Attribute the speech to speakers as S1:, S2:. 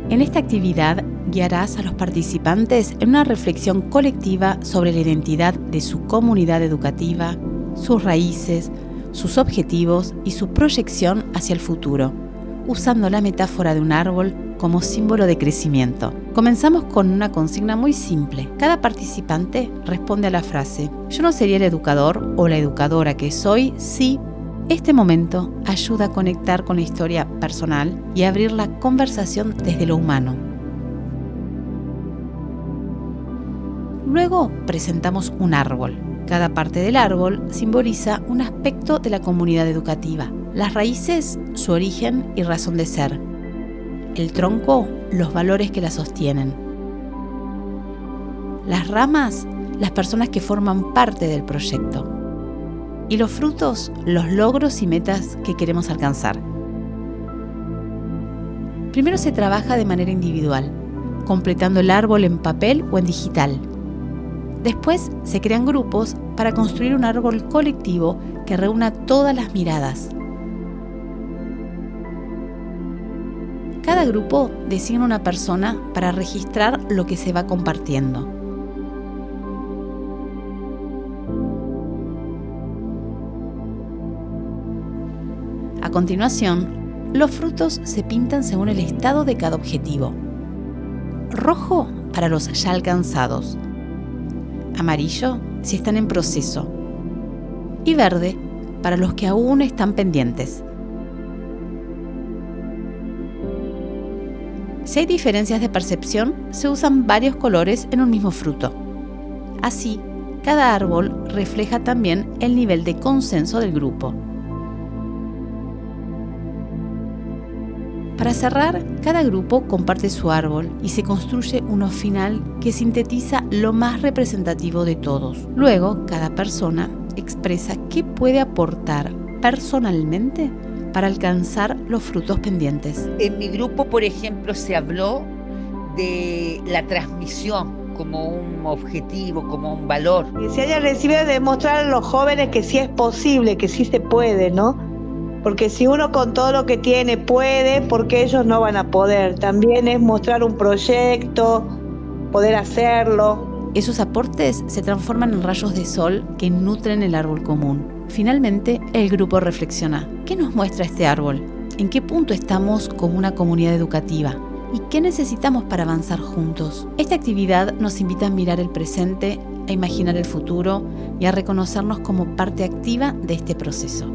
S1: En esta actividad guiarás a los participantes en una reflexión colectiva sobre la identidad de su comunidad educativa, sus raíces, sus objetivos y su proyección hacia el futuro, usando la metáfora de un árbol como símbolo de crecimiento. Comenzamos con una consigna muy simple. Cada participante responde a la frase: yo no sería el educador o la educadora que soy si... Este momento ayuda a conectar con la historia personal y a abrir la conversación desde lo humano. Luego presentamos un árbol. Cada parte del árbol simboliza un aspecto de la comunidad educativa. Las raíces, su origen y razón de ser. El tronco, los valores que la sostienen. Las ramas, las personas que forman parte del proyecto. Y los frutos, los logros y metas que queremos alcanzar. Primero se trabaja de manera individual, completando el árbol en papel o en digital. Después se crean grupos para construir un árbol colectivo que reúna todas las miradas. Cada grupo designa una persona para registrar lo que se va compartiendo. A continuación, los frutos se pintan según el estado de cada objetivo. Rojo para los ya alcanzados. Amarillo si están en proceso. Y verde para los que aún están pendientes. Si hay diferencias de percepción, se usan varios colores en un mismo fruto. Así, cada árbol refleja también el nivel de consenso del grupo. Para cerrar, cada grupo comparte su árbol y se construye uno final que sintetiza lo más representativo de todos. Luego, cada persona expresa qué puede aportar personalmente para alcanzar los frutos pendientes.
S2: En mi grupo, por ejemplo, se habló de la transmisión como un objetivo, como un valor.
S3: Que se haya recibido de demostrar a los jóvenes que sí es posible, que sí se puede, ¿no? Porque si uno con todo lo que tiene puede, ¿por qué ellos no van a poder? También es mostrar un proyecto, poder hacerlo.
S1: Esos aportes se transforman en rayos de sol que nutren el árbol común. Finalmente, el grupo reflexiona. ¿Qué nos muestra este árbol? ¿En qué punto estamos como una comunidad educativa? ¿Y qué necesitamos para avanzar juntos? Esta actividad nos invita a mirar el presente, a imaginar el futuro y a reconocernos como parte activa de este proceso.